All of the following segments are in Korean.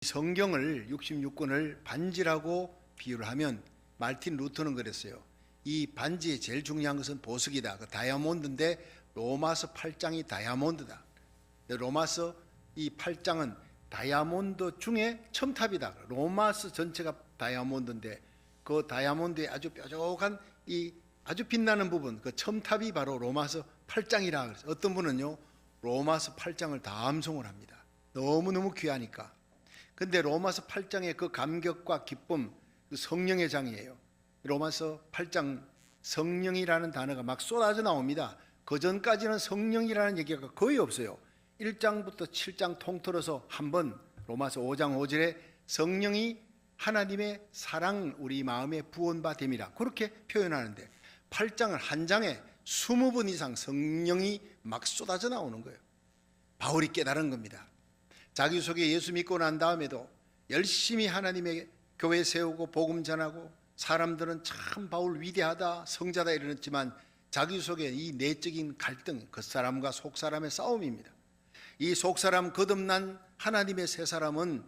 성경을 66권을 반지라고 비유를 하면 말틴 루터는 그랬어요. 이 반지의 제일 중요한 것은 보석이다. 그 다이아몬드인데 로마서 8장이 다이아몬드다. 로마서 이 8장은 다이아몬드 중에 첨탑이다. 로마서 전체가 다이아몬드인데 그 다이아몬드의 아주 뾰족한 이 아주 빛나는 부분, 그 첨탑이 바로 로마서 8장이라 그래서 어떤 분은요 로마서 8장을 다 암송을 합니다. 너무너무 귀하니까. 근데 로마서 8장의 그 감격과 기쁨, 그 성령의 장이에요. 로마서 8장 성령이라는 단어가 막 쏟아져 나옵니다. 그 전까지는 성령이라는 얘기가 거의 없어요. 1장부터 7장 통틀어서 한번 로마서 5장 5절에 성령이 하나님의 사랑 우리 마음에 부원바 됨이라 그렇게 표현하는데 8장을 한 장에 20번 이상 성령이 막 쏟아져 나오는 거예요. 바울이 깨달은 겁니다. 자기 속에 예수 믿고 난 다음에도 열심히 하나님의 교회 세우고 복음 전하고 사람들은 참 바울 위대하다 성자다 이러지만 자기 속에 이 내적인 갈등, 겉사람과 속사람의 싸움입니다. 이 속사람 거듭난 하나님의 새 사람은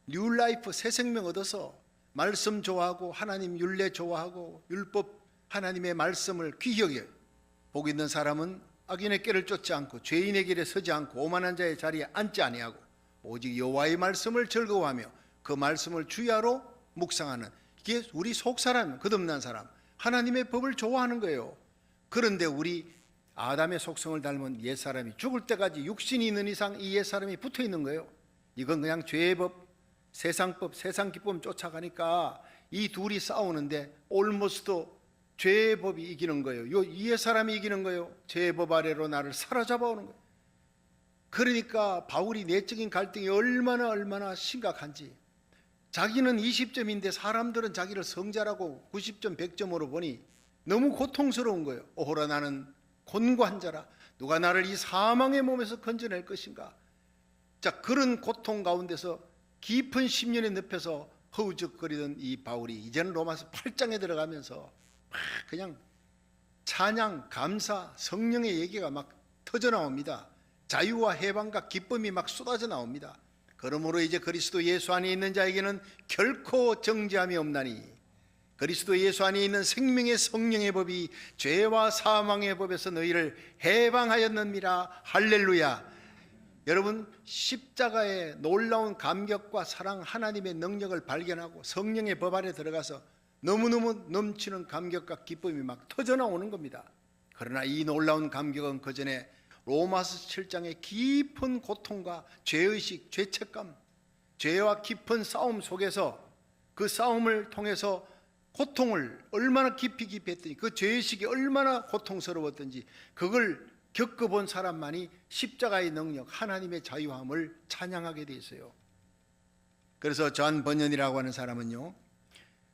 뉴라이프 새 생명 얻어서 말씀 좋아하고 하나님 율례 좋아하고 율법 하나님의 말씀을 귀히 여겨요. 복 있는 사람은 악인의 꾀를 쫓지 않고 죄인의 길에 서지 않고 오만한 자의 자리에 앉지 아니하고 오직 여호와의 말씀을 즐거워하며 그 말씀을 주야로 묵상하는, 이게 우리 속사람, 거듭난 사람, 하나님의 법을 좋아하는 거예요. 그런데 우리 아담의 속성을 닮은 옛사람이 죽을 때까지 육신이 있는 이상 이 옛사람이 붙어 있는 거예요. 이건 그냥 죄의 법, 세상법, 세상 기쁨 쫓아가니까 이 둘이 싸우는데 올모스도 죄의 법이 이기는 거예요. 이 옛사람이 이기는 거예요. 죄의 법 아래로 나를 사로잡아 오는 거예요. 그러니까 바울이 내적인 갈등이 얼마나 심각한지, 자기는 20점인데 사람들은 자기를 성자라고 90점 100점으로 보니 너무 고통스러운 거예요. 오호라 나는 곤고한 자라, 누가 나를 이 사망의 몸에서 건져낼 것인가. 자, 그런 고통 가운데서 깊은 심령의 늪에서 허우적거리던 이 바울이 이제는 로마서 8장에 들어가면서 막 그냥 찬양, 감사, 성령의 얘기가 막 터져 나옵니다. 자유와 해방과 기쁨이 막 쏟아져 나옵니다. 그러므로 이제 그리스도 예수 안에 있는 자에게는 결코 정죄함이 없나니 그리스도 예수 안에 있는 생명의 성령의 법이 죄와 사망의 법에서 너희를 해방하였느니라. 할렐루야. 여러분, 십자가의 놀라운 감격과 사랑, 하나님의 능력을 발견하고 성령의 법 안에 들어가서 너무너무 넘치는 감격과 기쁨이 막 터져 나오는 겁니다. 그러나 이 놀라운 감격은 그 전에 로마서 7장의 깊은 고통과 죄의식, 죄책감, 죄와 깊은 싸움 속에서 그 싸움을 통해서 고통을 얼마나 깊이 했더니 그 죄의식이 얼마나 고통스러웠던지 그걸 겪어본 사람만이 십자가의 능력, 하나님의 자유함을 찬양하게 돼 있어요. 그래서 존 번연이라고 하는 사람은요,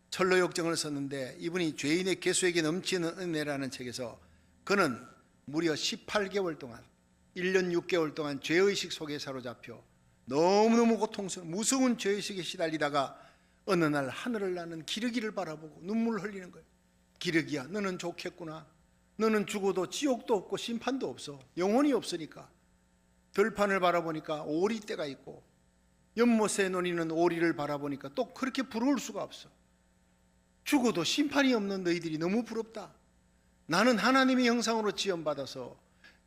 철로역정을 썼는데 이분이 죄인의 개수에게 넘치는 은혜라는 책에서 그는 무려 18개월 동안 1년 6개월 동안 죄의식 속에 사로잡혀 너무너무 고통스러운 무서운 죄의식에 시달리다가 어느 날 하늘을 나는 기러기를 바라보고 눈물을 흘리는 거예요. 기러기야, 너는 좋겠구나. 너는 죽어도 지옥도 없고 심판도 없어. 영혼이 없으니까. 들판을 바라보니까 오리떼가 있고 연못에 노니는 오리를 바라보니까 또 그렇게 부러울 수가 없어. 죽어도 심판이 없는 너희들이 너무 부럽다. 나는 하나님의 형상으로 지음받아서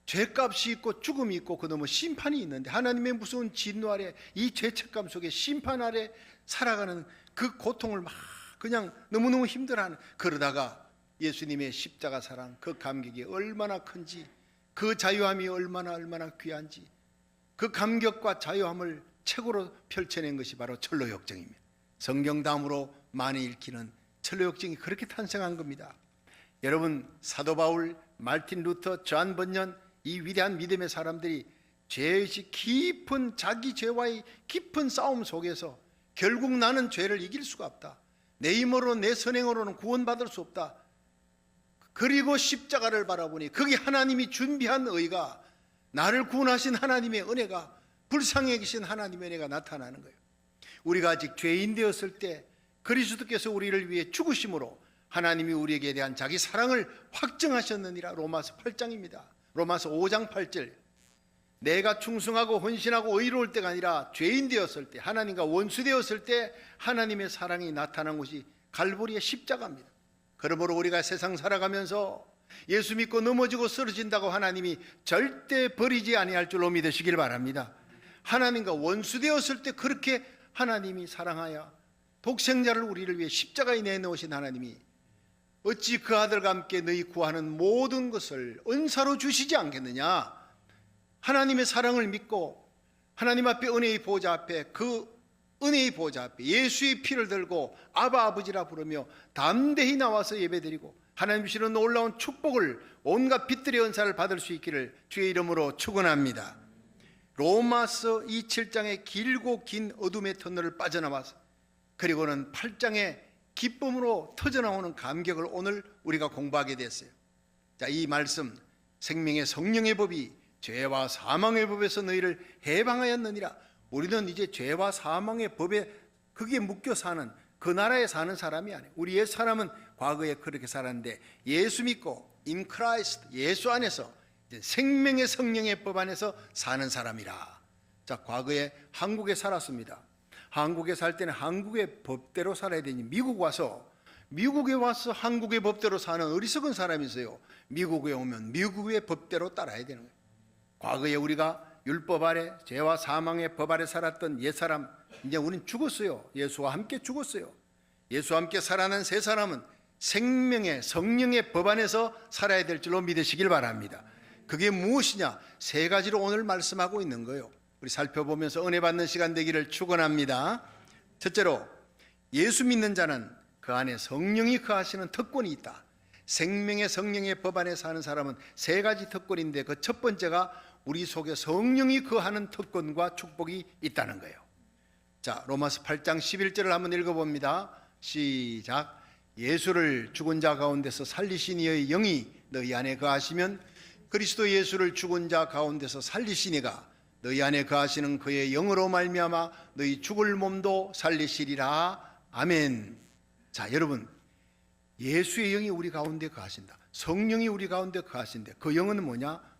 죄값이 있고 죽음이 있고 그 너머 심판이 있는데 하나님의 무서운 진노 아래 이 죄책감 속에 심판 아래 살아가는 그 고통을 막 그냥 너무너무 힘들어하는, 그러다가 예수님의 십자가 사랑, 그 감격이 얼마나 큰지, 그 자유함이 얼마나 귀한지, 그 감격과 자유함을 책으로 펼쳐낸 것이 바로 철로역정입니다. 성경 다음으로 많이 읽히는 철로역정이 그렇게 탄생한 겁니다. 여러분, 사도 바울, 말틴 루터, 존 번연, 이 위대한 믿음의 사람들이 죄의식 깊은 자기 죄와의 깊은 싸움 속에서 결국 나는 죄를 이길 수가 없다. 내 힘으로 내 선행으로는 구원받을 수 없다. 그리고 십자가를 바라보니 거기 하나님이 준비한 의가, 나를 구원하신 하나님의 은혜가, 불쌍히 여기신 하나님의 은혜가 나타나는 거예요. 우리가 아직 죄인 되었을 때 그리스도께서 우리를 위해 죽으심으로 하나님이 우리에게 대한 자기 사랑을 확증하셨느니라. 로마서 8장입니다. 로마서 5장 8절. 내가 충성하고 헌신하고 의로울 때가 아니라 죄인 되었을 때, 하나님과 원수 되었을 때 하나님의 사랑이 나타난 곳이 갈보리의 십자가입니다. 그러므로 우리가 세상 살아가면서 예수 믿고 넘어지고 쓰러진다고 하나님이 절대 버리지 아니할 줄로 믿으시길 바랍니다. 하나님과 원수 되었을 때 그렇게 하나님이 사랑하여 독생자를 우리를 위해 십자가에 내놓으신 하나님이 어찌 그 아들과 함께 너희 구하는 모든 것을 은사로 주시지 않겠느냐. 하나님의 사랑을 믿고 하나님 앞에 은혜의 보좌 앞에, 그 은혜의 보좌 앞에 예수의 피를 들고 아바 아버지라 부르며 담대히 나와서 예배드리고 하나님 주시는 놀라운 축복을, 온갖 빛들의 은사를 받을 수 있기를 주의 이름으로 축원합니다. 로마서 27장의 길고 긴 어둠의 터널을 빠져나와서 그리고는 8장의 기쁨으로 터져나오는 감격을 오늘 우리가 공부하게 됐어요. 자, 이 말씀, 생명의 성령의 법이 죄와 사망의 법에서 너희를 해방하였느니라. 우리는 이제 죄와 사망의 법에 그게 묶여 사는, 그 나라에 사는 사람이 아니에요. 우리 옛 사람은 과거에 그렇게 살았는데 예수 믿고 in Christ, 예수 안에서 생명의 성령의 법 안에서 사는 사람이라. 자, 과거에 한국에 살았습니다. 한국에 살 때는 한국의 법대로 살아야 되니 미국에 와서 한국의 법대로 사는 어리석은 사람이 있어요. 미국에 오면 미국의 법대로 따라야 되는 거예요. 과거에 우리가 율법 아래, 죄와 사망의 법 아래 살았던 옛사람, 이제 우리는 죽었어요. 예수와 함께 죽었어요. 예수와 함께 살아난 새 사람은 생명의 성령의 법 안에서 살아야 될 줄로 믿으시길 바랍니다. 그게 무엇이냐? 세 가지로 오늘 말씀하고 있는 거예요. 우리 살펴보면서 은혜 받는 시간 되기를 축원합니다. 첫째로, 예수 믿는 자는 그 안에 성령이 거하시는 특권이 있다. 생명의 성령의 법 안에 사는 사람은 세 가지 특권인데 그 첫 번째가 우리 속에 성령이 거하는 특권과 축복이 있다는 거예요. 자, 로마서 8장 11절을 한번 읽어봅니다. 시작. 예수를 죽은 자 가운데서 살리신 이의 영이 너희 안에 거하시면 그리스도 예수를 죽은 자 가운데서 살리신 이가 너희 안에 거하시는 그의 영으로 말미암아 너희 죽을 몸도 살리시리라. 아멘. 자, 여러분, 예수의 영이 우리 가운데 거하신다. 성령이 우리 가운데 거하신다. 그 영은 뭐냐?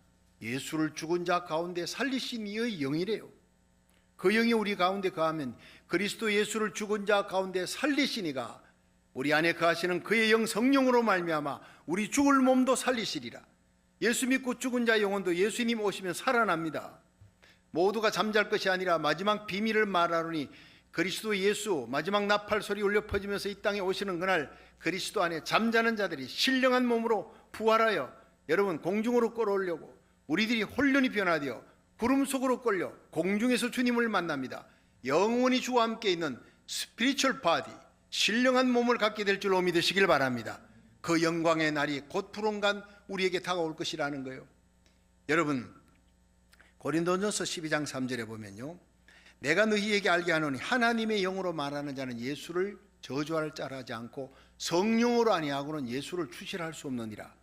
예수를 죽은 자 가운데 살리신 이의 영이래요. 그 영이 우리 가운데 거하면 그리스도 예수를 죽은 자 가운데 살리신 이가 우리 안에 거하시는 그의 영 성령으로 말미암아 우리 죽을 몸도 살리시리라. 예수 믿고 죽은 자 영혼도 예수님 오시면 살아납니다. 모두가 잠잘 것이 아니라 마지막 비밀을 말하노니 그리스도 예수 마지막 나팔 소리 울려 퍼지면서 이 땅에 오시는 그날 그리스도 안에 잠자는 자들이 신령한 몸으로 부활하여 여러분 공중으로 끌어올려고 우리들이 혼련히 변화되어 구름 속으로 끌려 공중에서 주님을 만납니다. 영원히 주와 함께 있는 스피리추얼 바디, 신령한 몸을 갖게 될 줄로 믿으시길 바랍니다. 그 영광의 날이 곧 불온간 우리에게 다가올 것이라는 거예요. 여러분, 고린도전서 12장 3절에 보면요, 내가 너희에게 알게 하노니 하나님의 영으로 말하는 자는 예수를 저주할 자라 하지 않고 성령으로 아니하고는 예수를 추실할 수 없느니라.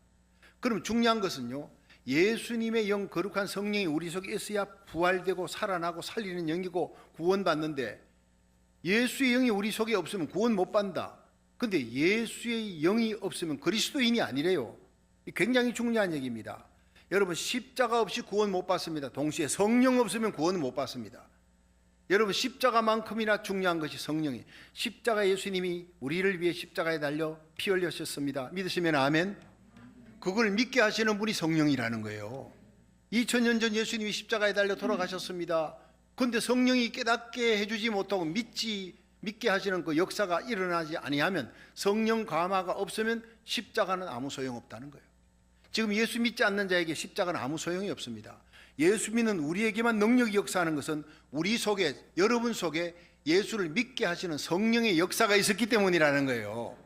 그럼 중요한 것은요, 예수님의 영 거룩한 성령이 우리 속에 있어야 부활되고 살아나고 살리는 영이고 구원받는데 예수의 영이 우리 속에 없으면 구원 못 받는다. 근데 예수의 영이 없으면 그리스도인이 아니래요. 굉장히 중요한 얘기입니다. 여러분, 십자가 없이 구원 못 받습니다. 동시에 성령 없으면 구원은 못 받습니다. 여러분, 십자가만큼이나 중요한 것이 성령이, 십자가 예수님이 우리를 위해 십자가에 달려 피 흘리셨습니다. 믿으시면 아멘. 그걸 믿게 하시는 분이 성령이라는 거예요. 2000년 전 예수님이 십자가에 달려 돌아가셨습니다. 그런데 성령이 깨닫게 해주지 못하고 믿게 하시는 그 역사가 일어나지 아니하면, 성령 감화가 없으면 십자가는 아무 소용없다는 거예요. 지금 예수 믿지 않는 자에게 십자가는 아무 소용이 없습니다. 예수 믿는 우리에게만 능력이 역사하는 것은 우리 속에, 여러분 속에 예수를 믿게 하시는 성령의 역사가 있었기 때문이라는 거예요.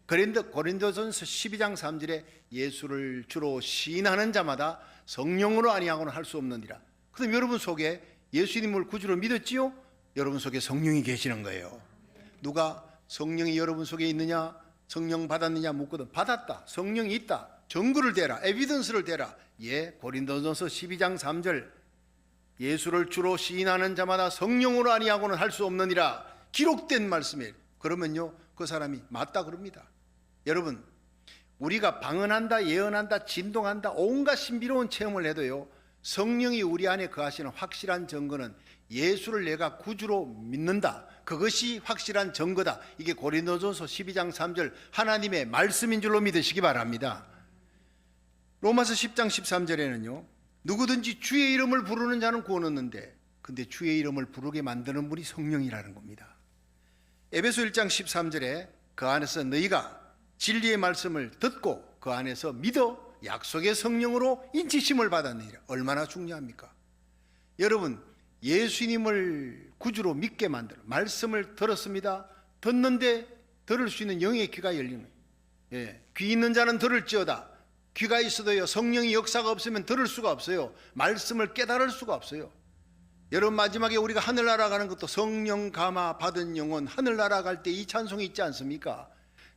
고린도전서 12장 3절에 예수를 주로 시인하는 자마다 성령으로 아니하고는 할 수 없느니라. 그럼 여러분 속에 예수님을 구주로 믿었지요? 여러분 속에 성령이 계시는 거예요. 누가 성령이 여러분 속에 있느냐, 성령 받았느냐 묻거든. 받았다. 성령이 있다. 증거를 대라. 에비던스를 대라. 예, 고린도전서 12장 3절 예수를 주로 시인하는 자마다 성령으로 아니하고는 할 수 없느니라 기록된 말씀이에요. 그러면요, 그 사람이 맞다 그럽니다. 여러분, 우리가 방언한다, 예언한다, 진동한다, 온갖 신비로운 체험을 해도요, 성령이 우리 안에 거하시는 확실한 증거는 예수를 내가 구주로 믿는다. 그것이 확실한 증거다. 이게 고린도전서 12장 3절 하나님의 말씀인 줄로 믿으시기 바랍니다. 로마서 10장 13절에는요. 누구든지 주의 이름을 부르는 자는 구원 얻는데, 근데 주의 이름을 부르게 만드는 분이 성령이라는 겁니다. 에베소 1장 13절에 그 안에서 너희가 진리의 말씀을 듣고 그 안에서 믿어 약속의 성령으로 인치심을 받았느니라. 얼마나 중요합니까? 여러분, 예수님을 구주로 믿게 만드는 말씀을 들었습니다. 듣는데 들을 수 있는 영의 귀가 열리는 거예요. 귀 있는 자는 들을지어다. 귀가 있어도요, 성령의 역사가 없으면 들을 수가 없어요. 말씀을 깨달을 수가 없어요. 여러분, 마지막에 우리가 하늘나라 가는 것도 성령 감화 받은 영혼 하늘나라 갈 때 이 찬송이 있지 않습니까?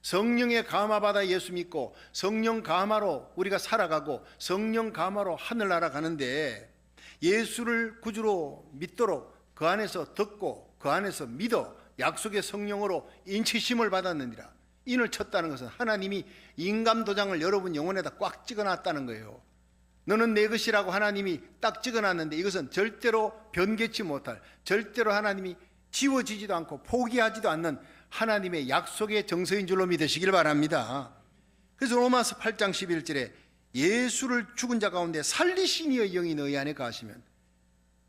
성령의 감화 받아 예수 믿고 성령 감화로 우리가 살아가고 성령 감화로 하늘나라 가는데, 예수를 구주로 믿도록 그 안에서 듣고 그 안에서 믿어 약속의 성령으로 인치심을 받았느니라. 인을 쳤다는 것은 하나님이 인감 도장을 여러분 영혼에다 꽉 찍어놨다는 거예요. 너는 내 것이라고 하나님이 딱 찍어놨는데, 이것은 절대로 변개치 못할, 절대로 하나님이 지워지지도 않고 포기하지도 않는 하나님의 약속의 정서인 줄로 믿으시길 바랍니다. 그래서 로마서 8장 11절에 예수를 죽은 자 가운데 살리신 이의 영이 너희 안에 거하시면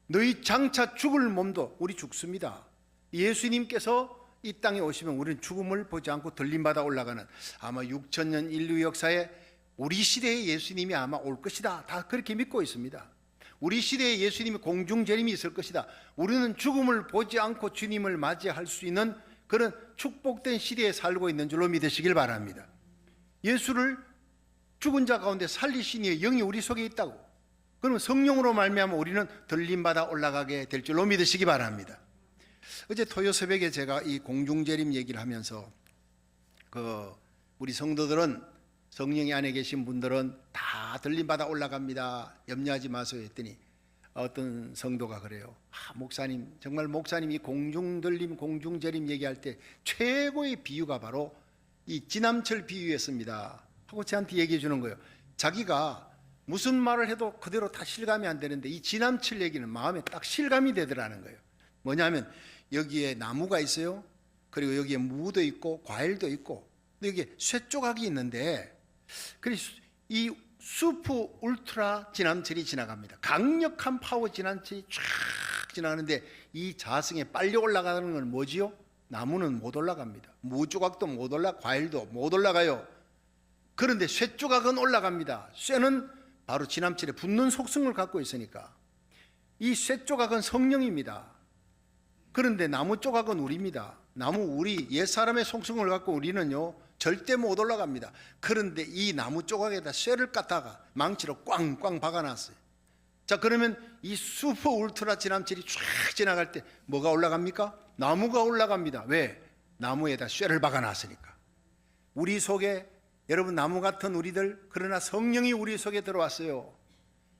너희 장차 죽을 몸도, 우리 죽습니다. 예수님께서 이 땅에 오시면 우리는 죽음을 보지 않고 들림받아 올라가는, 아마 6천년 인류 역사에 우리 시대에 예수님이 아마 올 것이다, 다 그렇게 믿고 있습니다. 우리 시대에 예수님이 공중재림이 있을 것이다. 우리는 죽음을 보지 않고 주님을 맞이할 수 있는 그런 축복된 시대에 살고 있는 줄로 믿으시길 바랍니다. 예수를 죽은 자 가운데 살리신 이의 영이 우리 속에 있다고, 그러면 성령으로 말미암아 우리는 들림받아 올라가게 될 줄로 믿으시기 바랍니다. 어제 토요 새벽에 제가 이 공중재림 얘기를 하면서 우리 성도들은, 성령이 안에 계신 분들은 다 들림받아 올라갑니다, 염려하지 마세요 했더니 어떤 성도가 그래요. 목사님, 정말 목사님이 공중들림 공중재림 얘기할 때 최고의 비유가 바로 이 지남철 비유였습니다 하고 저한테 얘기해 주는 거예요. 자기가 무슨 말을 해도 그대로 다 실감이 안 되는데 이 지남철 얘기는 마음에 딱 실감이 되더라는 거예요. 뭐냐면 여기에 나무가 있어요. 그리고 여기에 무도 있고 과일도 있고, 여기에 쇠조각이 있는데, 그래서 이 슈퍼 울트라 지남철이 지나갑니다. 강력한 파워 지남철이 쫙 지나가는데, 이 자승에 빨리 올라가는 건 뭐지요? 나무는 못 올라갑니다. 무 조각도 못 올라, 과일도 못 올라가요. 그런데 쇠 조각은 올라갑니다. 쇠는 바로 지남철에 붙는 속성을 갖고 있으니까. 이 쇠 조각은 성령입니다. 그런데 나무 조각은 우리입니다. 나무, 우리 옛사람의 속성을 갖고 우리는요 절대 못 올라갑니다. 그런데 이 나무 조각에다 쇠를 갖다가 망치로 꽝꽝 박아놨어요. 자, 그러면 이 슈퍼 울트라 지남철이 쫙 지나갈 때 뭐가 올라갑니까? 나무가 올라갑니다. 왜? 나무에다 쇠를 박아놨으니까. 우리 속에, 여러분, 나무 같은 우리들, 그러나 성령이 우리 속에 들어왔어요.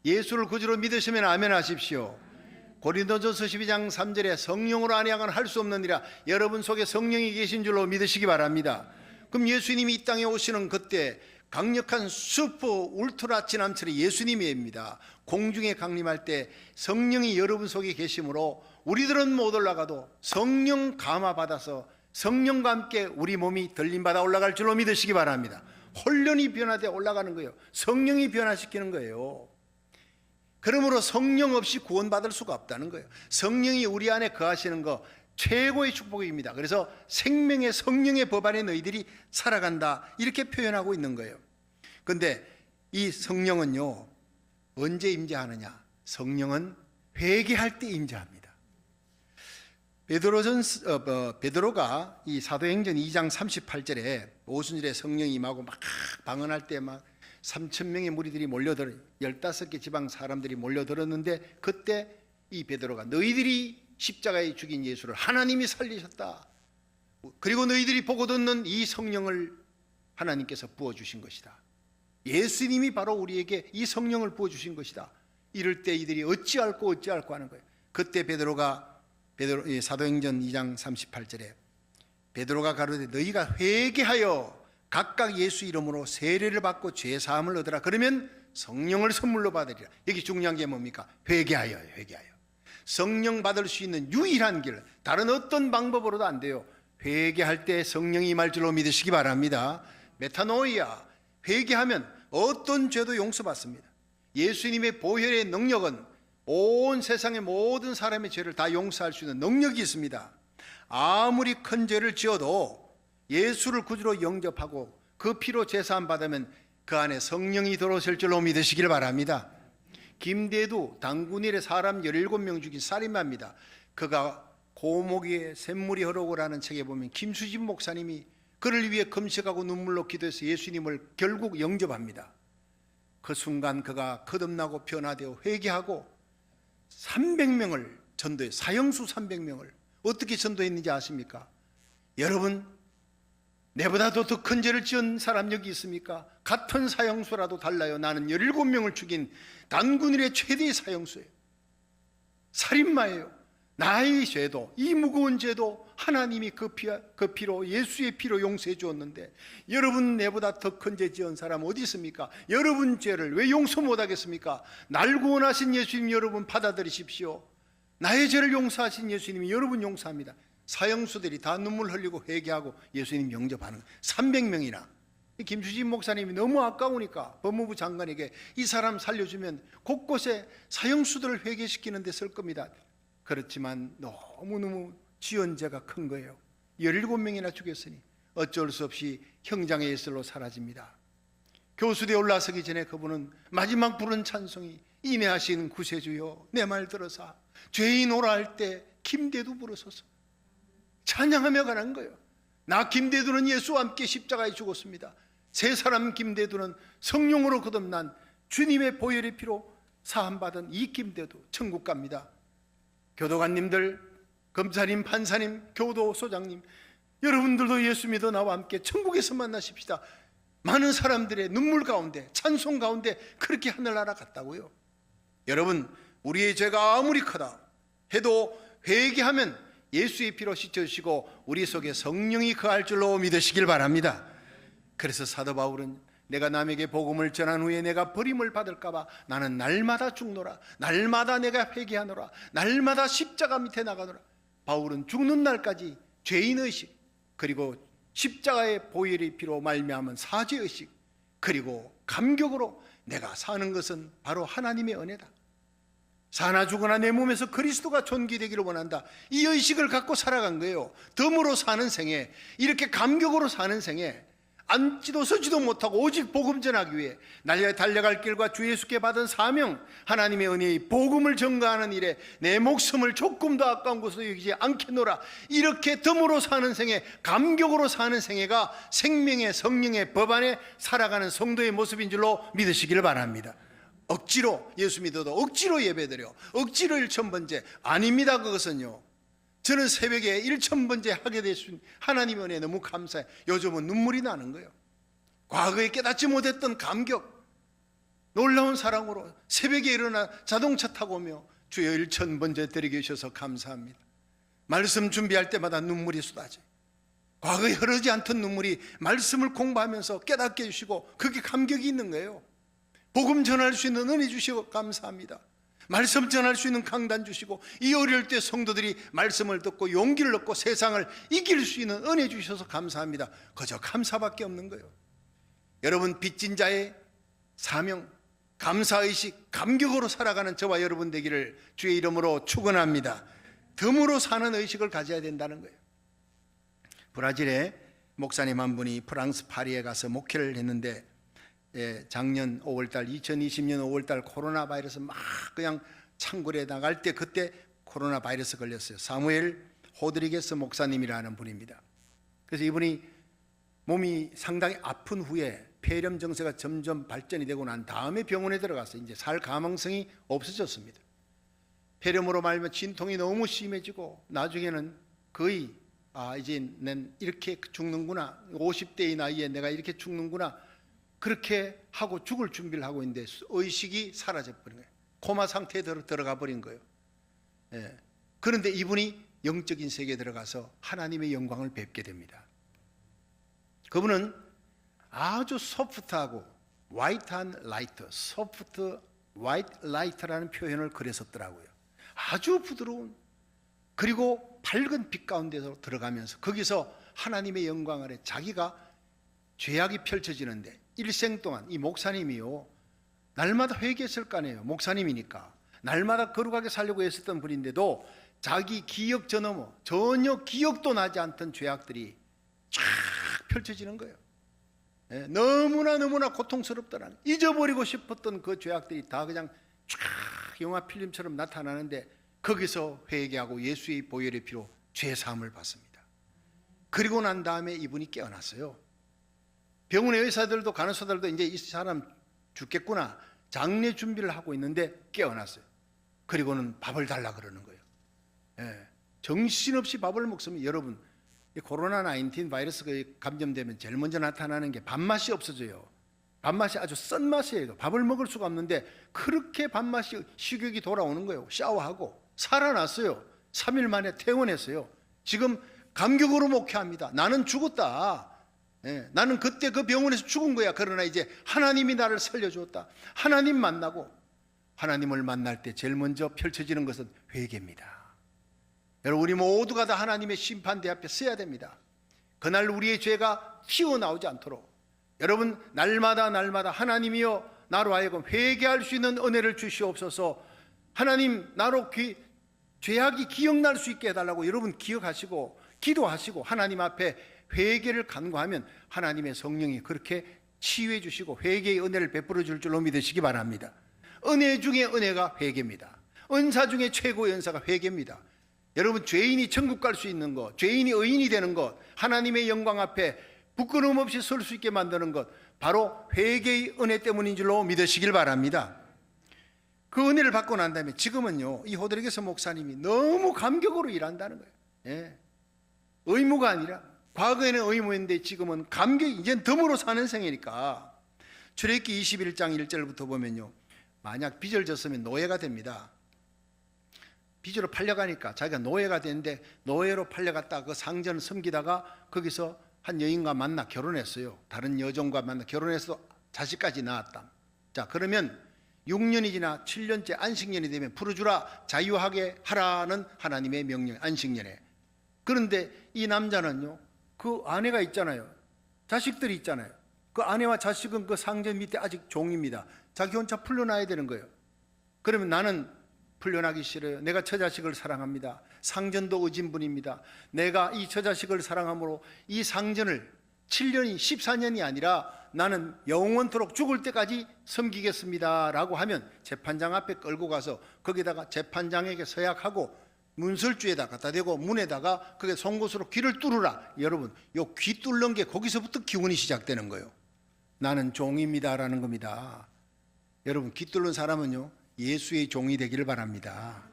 예수를 구주로 믿으시면 아멘 하십시오. 고린도전서 12장 3절에 성령으로 아니하고는 할 수 없느니라. 여러분 속에 성령이 계신 줄로 믿으시기 바랍니다. 그럼 예수님이 이 땅에 오시는 그때 강력한 슈퍼 울트라 지남철이 예수님입니다. 공중에 강림할 때 성령이 여러분 속에 계시므로 우리들은 못 올라가도 성령 감화 받아서 성령과 함께 우리 몸이 들림받아 올라갈 줄로 믿으시기 바랍니다. 혼련이 변화되어 올라가는 거예요. 성령이 변화시키는 거예요. 그러므로 성령 없이 구원받을 수가 없다는 거예요. 성령이 우리 안에 거하시는 거 최고의 축복입니다. 그래서 생명의 성령의 법 안에 너희들이 살아간다, 이렇게 표현하고 있는 거예요. 그런데 이 성령은요 언제 임재하느냐? 성령은 회개할 때 임재합니다. 베드로가 이 사도행전 2장 38절에 오순절에 성령이 임하고 막 방언할 때 막 3,000명의 무리들이 몰려들어, 15개 지방 사람들이 몰려들었는데, 그때 이 베드로가 너희들이 십자가에 죽인 예수를 하나님이 살리셨다, 그리고 너희들이 보고 듣는 이 성령을 하나님께서 부어주신 것이다, 예수님이 바로 우리에게 이 성령을 부어주신 것이다, 이럴 때 이들이 어찌할꼬 하는 거예요. 그때 사도행전 2장 38절에 베드로가 가로되 너희가 회개하여 각각 예수 이름으로 세례를 받고 죄 사함을 얻으라. 그러면 성령을 선물로 받으리라. 여기 중요한 게 뭡니까? 회개하여요. 회개하여. 성령 받을 수 있는 유일한 길, 다른 어떤 방법으로도 안 돼요. 회개할 때 성령이 임할 줄로 믿으시기 바랍니다. 메타노이아, 회개하면 어떤 죄도 용서받습니다. 예수님의 보혈의 능력은 온 세상의 모든 사람의 죄를 다 용서할 수 있는 능력이 있습니다. 아무리 큰 죄를 지어도 예수를 구주로 영접하고 그 피로 제사함 받으면 그 안에 성령이 들어오실 줄로 믿으시길 바랍니다. 김대두 당군일의 사람 17명 죽인 살인마입니다. 그가 고목에 샘물이 흐르고라는 책에 보면 김수진 목사님이 그를 위해 금식하고 눈물로 기도해서 예수님을 결국 영접합니다. 그 순간 그가 거듭나고 변화되어 회개하고 300명을 전도해, 사형수 300명을 어떻게 전도했는지 아십니까? 여러분, 내보다도 더 큰 죄를 지은 사람 여기 있습니까? 같은 사형수라도 달라요. 나는 17명을 죽인 단군일의 최대의 사형수예요. 살인마예요. 나의 죄도, 이 무거운 죄도 하나님이 그 피로, 예수의 피로 용서해 주었는데, 여러분 내보다 더 큰 죄 지은 사람 어디 있습니까? 여러분 죄를 왜 용서 못하겠습니까? 날 구원하신 예수님 여러분 받아들이십시오. 나의 죄를 용서하신 예수님이 여러분 용서합니다. 사형수들이 다 눈물 흘리고 회개하고 예수님 영접하는 300명이나. 김수진 목사님이 너무 아까우니까 법무부 장관에게 이 사람 살려주면 곳곳에 사형수들을 회개시키는 데 쓸 겁니다. 그렇지만 너무너무 지은 죄가 큰 거예요. 17명이나 죽였으니 어쩔 수 없이 형장의 예술로 사라집니다. 교수대에 올라서기 전에 그분은 마지막 부른 찬송이 인애하신 구세주여 내 말 들어사 죄인 오라 할 때 김대두 부르소서 찬양하며 가는 거예요. 나 김대두는 예수와 함께 십자가에 죽었습니다. 세 사람 김대두는 성령으로 거듭난 주님의 보혈의 피로 사함받은 이 김대두 천국 갑니다. 교도관님들, 검사님, 판사님, 교도소장님, 여러분들도 예수 믿어 나와 함께 천국에서 만나십시다. 많은 사람들의 눈물 가운데, 찬송 가운데 그렇게 하늘나라 갔다고요. 여러분, 우리의 죄가 아무리 크다 해도 회개하면 예수의 피로 씻어주시고 우리 속에 성령이 거할 줄로 믿으시길 바랍니다. 그래서 사도 바울은 내가 남에게 복음을 전한 후에 내가 버림을 받을까 봐 나는 날마다 죽노라, 날마다 내가 회개하노라, 날마다 십자가 밑에 나가노라. 바울은 죽는 날까지 죄인의식, 그리고 십자가의 보혈의 피로 말미암은 사죄의식, 그리고 감격으로 내가 사는 것은 바로 하나님의 은혜다, 사나 죽으나 내 몸에서 그리스도가 존귀되기를 원한다, 이 의식을 갖고 살아간 거예요. 덤으로 사는 생에, 이렇게 감격으로 사는 생에 앉지도 서지도 못하고 오직 복음 전하기 위해 달려갈 길과 주 예수께 받은 사명, 하나님의 은혜의 복음을 전가하는 일에 내 목숨을 조금도 아까운 것으로 여기지 않겠노라. 이렇게 덤으로 사는 생애, 감격으로 사는 생애가 생명의 성령의 법 안에 살아가는 성도의 모습인 줄로 믿으시기를 바랍니다. 억지로 예수 믿어도 억지로 예배드려, 억지로 1000번째 아닙니다. 그것은요, 저는 새벽에 1000번째 하게 되신 하나님의 은혜에 너무 감사해요. 요즘은 눈물이 나는 거예요. 과거에 깨닫지 못했던 감격, 놀라운 사랑으로 새벽에 일어나 자동차 타고 오며 주여 1000번째 드리게 주셔서 감사합니다. 말씀 준비할 때마다 눈물이 쏟아져요. 과거에 흐르지 않던 눈물이 말씀을 공부하면서 깨닫게 해주시고 그게 감격이 있는 거예요. 복음 전할 수 있는 은혜 주시고 감사합니다. 말씀 전할 수 있는 강단 주시고 이 어려울 때 성도들이 말씀을 듣고 용기를 얻고 세상을 이길 수 있는 은혜 주셔서 감사합니다. 그저 감사밖에 없는 거예요. 여러분, 빚진 자의 사명, 감사의식, 감격으로 살아가는 저와 여러분 되기를 주의 이름으로 축원합니다. 덤으로 사는 의식을 가져야 된다는 거예요. 브라질에 목사님 한 분이 프랑스 파리에 가서 목회를 했는데, 작년 5월달 2020년 5월달 코로나 바이러스 막 그냥 창궐에 나갈 때 그때 코로나 바이러스 걸렸어요. 사무엘 호드리게스 목사님이라는 분입니다. 그래서 이분이 몸이 상당히 아픈 후에 폐렴 증세가 점점 발전이 되고 난 다음에 병원에 들어가서 이제 살 가망성이 없어졌습니다. 폐렴으로 말하면 진통이 너무 심해지고 나중에는 거의 이제 난 이렇게 죽는구나, 50대의 나이에 내가 이렇게 죽는구나, 그렇게 하고 죽을 준비를 하고 있는데 의식이 사라져버린 거예요. 코마 상태에 들어가 버린 거예요. 그런데 이분이 영적인 세계에 들어가서 하나님의 영광을 뵙게 됩니다. 그분은 아주 소프트하고 화이트한 라이트, 소프트 화이트 라이트라는 표현을 그래 썼더라고요. 아주 부드러운, 그리고 밝은 빛 가운데서 들어가면서 거기서 하나님의 영광 아래 자기가 죄악이 펼쳐지는데 일생 동안 이 목사님이요, 날마다 회개했을 거 아니에요. 목사님이니까 날마다 거룩하게 살려고 했었던 분인데도 자기 기억 저 넘어 전혀 기억도 나지 않던 죄악들이 쫙 펼쳐지는 거예요. 너무나 고통스럽더라는, 잊어버리고 싶었던 그 죄악들이 다 그냥 쫙 영화 필름처럼 나타나는데 거기서 회개하고 예수의 보혈의 피로 죄 사함을 받습니다. 그리고 난 다음에 이분이 깨어났어요. 병원의 의사들도 간호사들도 이제 이 사람 죽겠구나, 장례 준비를 하고 있는데 깨어났어요. 그리고는 밥을 달라 그러는 거예요. 정신없이 밥을 먹으면, 여러분 이 코로나19 바이러스가 감염되면 제일 먼저 나타나는 게 밥맛이 없어져요. 밥맛이 아주 쓴 맛이에요. 밥을 먹을 수가 없는데 그렇게 밥맛이, 식욕이 돌아오는 거예요. 샤워하고 살아났어요. 3일 만에 퇴원했어요. 지금 감격으로 목회합니다. 나는 죽었다. 나는 그때 그 병원에서 죽은 거야. 그러나 이제 하나님이 나를 살려주었다. 하나님 만나고, 하나님을 만날 때 제일 먼저 펼쳐지는 것은 회개입니다. 여러분, 우리 모두가 다 하나님의 심판대 앞에 서야 됩니다. 그날 우리의 죄가 튀어나오지 않도록 여러분, 날마다 하나님이여 나로 하여금 회개할 수 있는 은혜를 주시옵소서. 하나님, 나로 죄악이 기억날 수 있게 해달라고 여러분 기억하시고 기도하시고 하나님 앞에 회개를 간구하면 하나님의 성령이 그렇게 치유해 주시고 회개의 은혜를 베풀어 줄 줄로 믿으시기 바랍니다. 은혜 중에 은혜가 회개입니다. 은사 중에 최고의 은사가 회개입니다. 여러분, 죄인이 천국 갈 수 있는 것, 죄인이 의인이 되는 것, 하나님의 영광 앞에 부끄러움 없이 설 수 있게 만드는 것, 바로 회개의 은혜 때문인 줄로 믿으시길 바랍니다. 그 은혜를 받고 난 다음에 지금은요, 이 호드리게스 목사님이 너무 감격으로 일한다는 거예요. 의무가 아니라, 과거에는 의무였는데 지금은 감격이, 이제는 덤으로 사는 생이니까. 출애굽기 21장 1절부터 보면요, 만약 빚을 졌으면 노예가 됩니다. 빚으로 팔려가니까 자기가 노예가 되는데, 노예로 팔려갔다 그 상전을 섬기다가 거기서 한 여인과 만나 결혼했어요. 다른 여종과 만나 결혼해서 자식까지 낳았다. 자, 그러면 6년이 지나 7년째 안식년이 되면 풀어주라, 자유하게 하라는 하나님의 명령, 안식년에. 그런데 이 남자는요, 그 아내가 있잖아요, 자식들이 있잖아요. 그 아내와 자식은 그 상전 밑에 아직 종입니다. 자기 혼자 풀려나야 되는 거예요. 그러면 나는 풀려나기 싫어요. 내가 처자식을 사랑합니다. 상전도 의진분입니다. 내가 이 처자식을 사랑함으로 이 상전을 7년이 14년이 아니라 나는 영원토록 죽을 때까지 섬기겠습니다 라고 하면 재판장 앞에 끌고 가서 거기다가 재판장에게 서약하고 문설주에다 갖다 대고 문에다가 그게 송곳으로 귀를 뚫으라. 여러분, 요 귀 뚫는 게 거기서부터 기운이 시작되는 거예요. 나는 종입니다 라는 겁니다. 여러분, 귀 뚫는 사람은요, 예수의 종이 되기를 바랍니다.